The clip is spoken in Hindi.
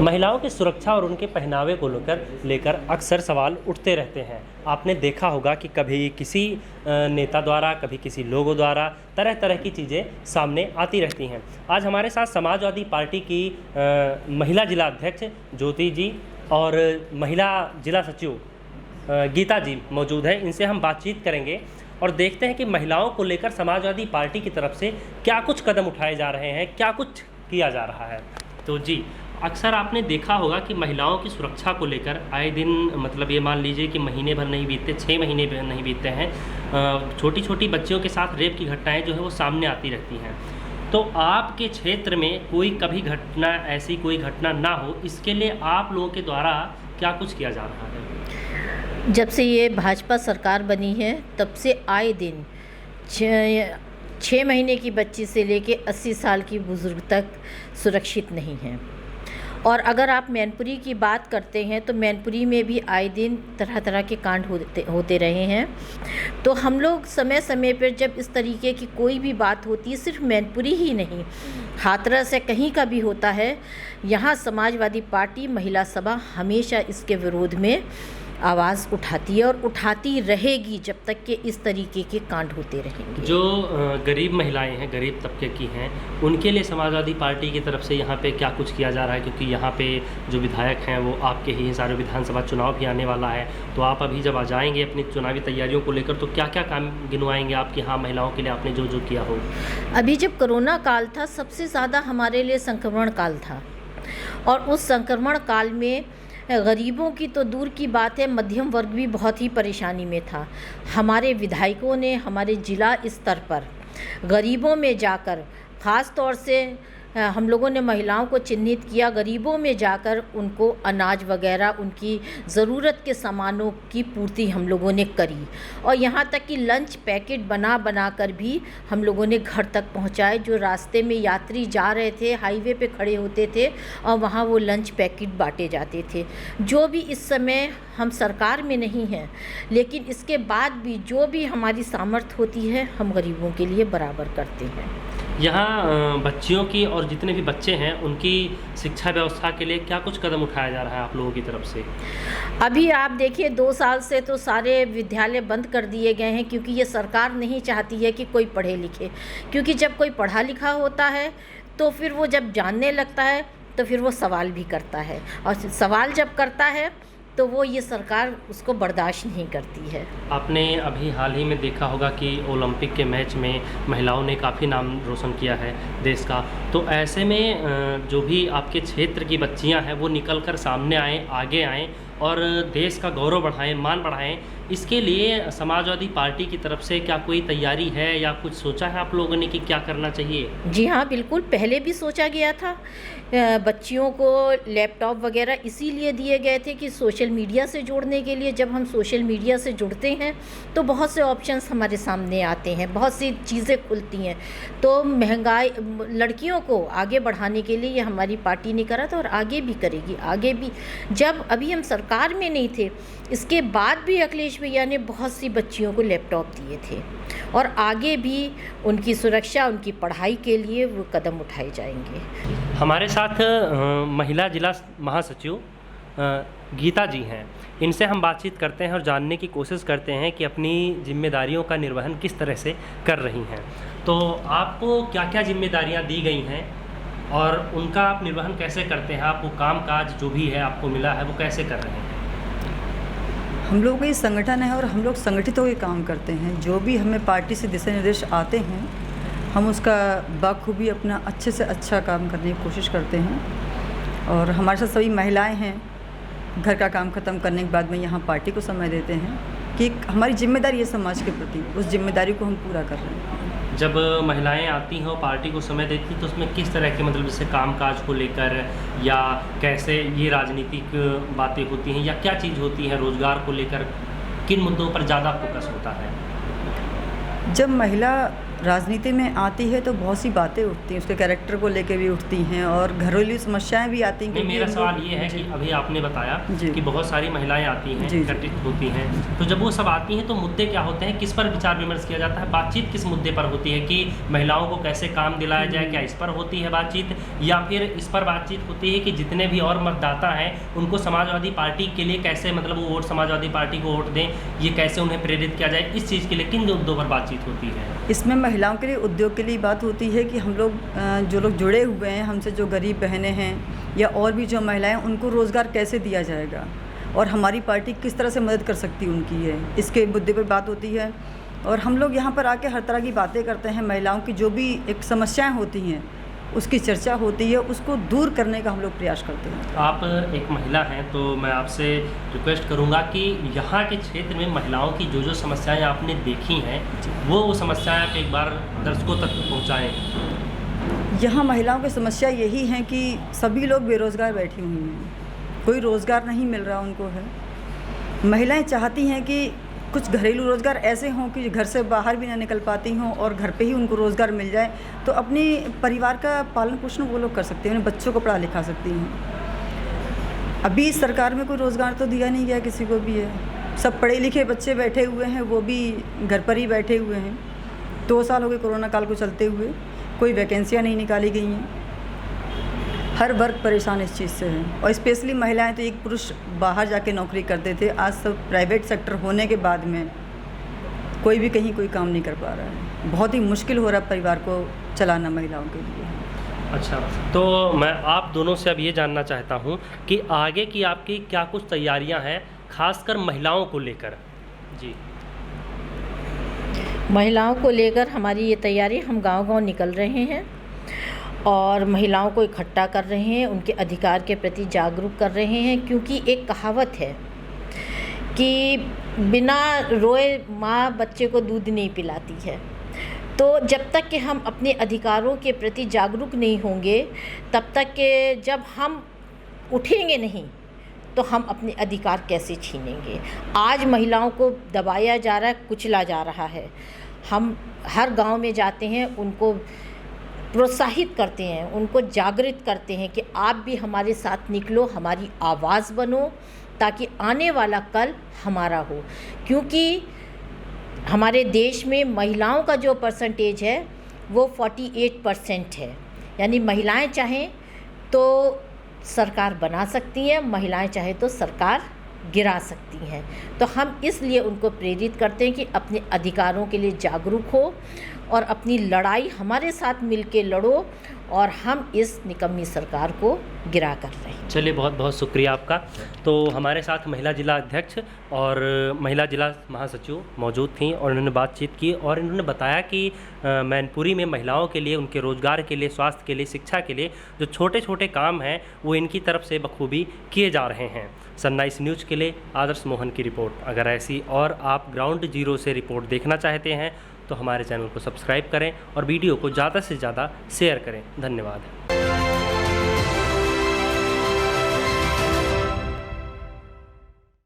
महिलाओं की सुरक्षा और उनके पहनावे को लेकर अक्सर सवाल उठते रहते हैं। आपने देखा होगा कि कभी किसी नेता द्वारा, कभी किसी लोगों द्वारा तरह तरह की चीज़ें सामने आती रहती हैं। आज हमारे साथ समाजवादी पार्टी की महिला जिला अध्यक्ष ज्योति जी और महिला जिला सचिव गीता जी मौजूद है। इनसे हम बातचीत करेंगे और देखते हैं कि महिलाओं को लेकर समाजवादी पार्टी की तरफ से क्या कुछ कदम उठाए जा रहे हैं, क्या कुछ किया जा रहा है। तो जी, अक्सर आपने देखा होगा कि महिलाओं की सुरक्षा को लेकर आए दिन, मतलब ये मान लीजिए कि महीने भर नहीं बीतते, 6 महीने नहीं बीतते हैं, छोटी छोटी बच्चियों के साथ रेप की घटनाएं जो है वो सामने आती रहती हैं। तो आपके क्षेत्र में कोई कभी घटना, ऐसी कोई घटना ना हो, इसके लिए आप लोगों के द्वारा क्या कुछ किया जा रहा है? जब से ये भाजपा सरकार बनी है तब से आए दिन 6 महीने की बच्ची से लेके 80 साल की बुज़ुर्ग तक सुरक्षित नहीं हैं। और अगर आप मैनपुरी की बात करते हैं तो मैनपुरी में भी आए दिन तरह तरह के कांड होते रहे हैं। तो हम लोग समय समय पर जब इस तरीके की कोई भी बात होती है, सिर्फ मैनपुरी ही नहीं, हाथरस से कहीं का भी होता है, यहाँ समाजवादी पार्टी महिला सभा हमेशा इसके विरोध में आवाज़ उठाती है और उठाती रहेगी जब तक कि इस तरीके के कांड होते रहेंगे। जो गरीब महिलाएं हैं, गरीब तबके की हैं, उनके लिए समाजवादी पार्टी की तरफ से यहाँ पे क्या कुछ किया जा रहा है? क्योंकि यहाँ पे जो विधायक हैं वो आपके ही हैं, सारे विधानसभा चुनाव भी आने वाला है, तो आप अभी जब आ जाएंगे अपनी चुनावी तैयारियों को लेकर, तो क्या क्या काम गिनवाएंगे आप कि हाँ, महिलाओं के लिए आपने जो जो किया हो? अभी जब कोरोना काल था, सबसे ज़्यादा हमारे लिए संक्रमण काल था, और उस संक्रमण काल में गरीबों की तो दूर की बात है, मध्यम वर्ग भी बहुत ही परेशानी में था। हमारे विधायकों ने हमारे जिला स्तर पर गरीबों में जाकर, ख़ास तौर से हम लोगों ने महिलाओं को चिन्हित किया, गरीबों में जाकर उनको अनाज वगैरह, उनकी ज़रूरत के सामानों की पूर्ति हम लोगों ने करी। और यहाँ तक कि लंच पैकेट बना कर भी हम लोगों ने घर तक पहुँचाए। जो रास्ते में यात्री जा रहे थे, हाईवे पे खड़े होते थे और वहाँ वो लंच पैकेट बांटे जाते थे। जो भी इस समय हम सरकार में नहीं हैं, लेकिन इसके बाद भी जो भी हमारी सामर्थ्य होती है, हम गरीबों के लिए बराबर करते हैं। यहाँ बच्चियों की और जितने भी बच्चे हैं उनकी शिक्षा व्यवस्था के लिए क्या कुछ कदम उठाया जा रहा है आप लोगों की तरफ से? अभी आप देखिए, 2 साल से तो सारे विद्यालय बंद कर दिए गए हैं, क्योंकि ये सरकार नहीं चाहती है कि कोई पढ़े लिखे। क्योंकि जब कोई पढ़ा लिखा होता है तो फिर वो जब जानने लगता है तो फिर वो सवाल भी करता है, और सवाल जब करता है तो वो ये सरकार उसको बर्दाश्त नहीं करती है। आपने अभी हाल ही में देखा होगा कि ओलंपिक के मैच में महिलाओं ने काफ़ी नाम रोशन किया है देश का। तो ऐसे में जो भी आपके क्षेत्र की बच्चियां हैं वो निकल कर सामने आएँ, आगे आएँ और देश का गौरव बढ़ाएं, मान बढ़ाएं। इसके लिए समाजवादी पार्टी की तरफ से क्या कोई तैयारी है या कुछ सोचा है आप लोगों ने कि क्या करना चाहिए? जी हाँ, बिल्कुल, पहले भी सोचा गया था। बच्चियों को लैपटॉप वगैरह इसीलिए दिए गए थे कि सोशल मीडिया से जोड़ने के लिए। जब हम सोशल मीडिया से जुड़ते हैं तो बहुत से ऑप्शंस हमारे सामने आते हैं, बहुत सी चीज़ें खुलती हैं। तो महंगाई, लड़कियों को आगे बढ़ाने के लिए ये हमारी पार्टी ने करा था और आगे भी करेगी। आगे भी, जब अभी हम सरकार में नहीं थे, इसके बाद भी अखिलेश भैया ने बहुत सी बच्चियों को लैपटॉप दिए थे, और आगे भी उनकी सुरक्षा, उनकी पढ़ाई के लिए वो कदम उठाए जाएंगे। हमारे साथ महिला जिला महासचिव गीता जी हैं। इनसे हम बातचीत करते हैं और जानने की कोशिश करते हैं कि अपनी जिम्मेदारियों का निर्वहन किस तरह से कर रही हैं। तो आपको क्या क्या जिम्मेदारियां दी गई हैं और उनका आप निर्वहन कैसे करते हैं? आप वो काम काज जो भी है आपको मिला है वो कैसे कर रहे हैं? हम लोग का ये संगठन है और हम लोग संगठित होकर काम करते हैं। जो भी हमें पार्टी से दिशा निर्देश आते हैं, हम उसका बाखूबी अपना अच्छे से अच्छा काम करने की कोशिश करते हैं। और हमारे साथ सभी महिलाएं हैं। घर का काम ख़त्म करने के बाद में यहाँ पार्टी को समय देते हैं कि हमारी जिम्मेदारी है समाज के प्रति, उस जिम्मेदारी को हम पूरा कर रहे हैं। जब महिलाएं आती हैं और पार्टी को समय देती हैं तो उसमें किस तरह के, मतलब जैसे कामकाज को लेकर, या कैसे ये राजनीतिक बातें होती हैं, या क्या चीज़ होती है रोज़गार को लेकर, किन मुद्दों पर ज़्यादा फोकस होता है? जब महिला राजनीति में आती है तो बहुत सी बातें उठती हैं, उसके कैरेक्टर को लेके भी उठती हैं और घरेलू समस्याएं भी आती हैं। नहीं, क्योंकि मेरा हम सवाल लोग- ये है कि अभी आपने बताया जी। कि बहुत सारी महिलाएं आती हैं, जी, जी। एकत्रित होती हैं, तो जब वो सब आती हैं तो मुद्दे क्या होते हैं, किस पर विचार विमर्श किया जाता है, बातचीत किस मुद्दे पर होती है कि महिलाओं को कैसे काम दिलाया जाए, क्या इस पर होती है बातचीत, या फिर इस पर बातचीत होती है कि जितने भी और मतदाता हैं उनको समाजवादी पार्टी के लिए कैसे, मतलब वो वोट समाजवादी पार्टी को वोट दें, ये कैसे उन्हें प्रेरित किया जाए, इस चीज़ के लिए किन मुद्दों पर बातचीत होती है? इसमें महिलाओं के लिए, उद्योग के लिए बात होती है कि हम लोग जो लोग जुड़े हुए हैं हमसे, जो गरीब बहनें हैं या और भी जो महिलाएं, उनको रोज़गार कैसे दिया जाएगा और हमारी पार्टी किस तरह से मदद कर सकती उनकी है, इसके मुद्दे पर बात होती है। और हम लोग यहाँ पर आके हर तरह की बातें करते हैं, महिलाओं की जो भी एक समस्याएं होती हैं उसकी चर्चा होती है, उसको दूर करने का हम लोग प्रयास करते हैं। आप एक महिला हैं तो मैं आपसे रिक्वेस्ट करूंगा कि यहाँ के क्षेत्र में महिलाओं की जो जो समस्याएं आपने देखी हैं वो समस्याएं आप एक बार दर्शकों तक पहुँचाएँ। यहाँ महिलाओं की समस्या यही है कि सभी लोग बेरोज़गार बैठी हुई हैं, कोई रोज़गार नहीं मिल रहा उनको है। महिलाएं चाहती हैं कि कुछ घरेलू रोज़गार ऐसे हों कि घर से बाहर भी ना निकल पाती हों और घर पे ही उनको रोज़गार मिल जाए, तो अपने परिवार का पालन पोषण वो लोग कर सकते हैं, उन्हें बच्चों को पढ़ा लिखा सकती हैं। अभी सरकार में कोई रोज़गार तो दिया नहीं गया किसी को भी है, सब पढ़े लिखे बच्चे बैठे हुए हैं, वो भी घर पर ही बैठे हुए हैं। 2 साल हो गए कोरोना काल को चलते हुए, कोई वैकेंसियाँ नहीं निकाली गई हैं। हर वर्ग परेशान इस चीज़ से है और स्पेशली महिलाएं, तो एक पुरुष बाहर जाके नौकरी करते थे, आज सब प्राइवेट सेक्टर होने के बाद में कोई भी कहीं कोई काम नहीं कर पा रहा है। बहुत ही मुश्किल हो रहा है परिवार को चलाना महिलाओं के लिए। अच्छा, तो मैं आप दोनों से अब ये जानना चाहता हूँ कि आगे की आपकी क्या कुछ तैयारियाँ हैं, खासकर महिलाओं को लेकर? जी। महिलाओं को लेकर हमारी ये तैयारी, हम गांव-गांव निकल रहे हैं और महिलाओं को इकट्ठा कर रहे हैं, उनके अधिकार के प्रति जागरूक कर रहे हैं। क्योंकि एक कहावत है कि बिना रोए माँ बच्चे को दूध नहीं पिलाती है। तो जब तक कि हम अपने अधिकारों के प्रति जागरूक नहीं होंगे, तब तक के जब हम उठेंगे नहीं तो हम अपने अधिकार कैसे छीनेंगे। आज महिलाओं को दबाया जा रहा है, कुचला जा रहा है। हम हर गांव में जाते हैं, उनको प्रोत्साहित करते हैं, उनको जागृत करते हैं कि आप भी हमारे साथ निकलो, हमारी आवाज़ बनो, ताकि आने वाला कल हमारा हो। क्योंकि हमारे देश में महिलाओं का जो परसेंटेज है वो 48% है, यानी महिलाएं चाहें तो सरकार बना सकती हैं, महिलाएं चाहें तो सरकार गिरा सकती हैं। तो हम इसलिए उनको प्रेरित करते हैं कि अपने अधिकारों के लिए जागरूक हो और अपनी लड़ाई हमारे साथ मिलके लड़ो और हम इस निकम्मी सरकार को गिरा कर रहे हैं। चलिए, बहुत बहुत शुक्रिया आपका। तो हमारे साथ महिला जिला अध्यक्ष और महिला जिला महासचिव मौजूद थीं और उन्होंने बातचीत की और इन्होंने बताया कि मैनपुरी में महिलाओं के लिए, उनके रोज़गार के लिए, स्वास्थ्य के लिए, शिक्षा के लिए जो छोटे छोटे काम हैं वो इनकी तरफ से बखूबी किए जा रहे हैं। सनराइज न्यूज़ के लिए आदर्श मोहन की रिपोर्ट। अगर ऐसी और आप ग्राउंड जीरो से रिपोर्ट देखना चाहते हैं तो हमारे चैनल को सब्सक्राइब करें और वीडियो को ज़्यादा से ज़्यादा शेयर करें। धन्यवाद।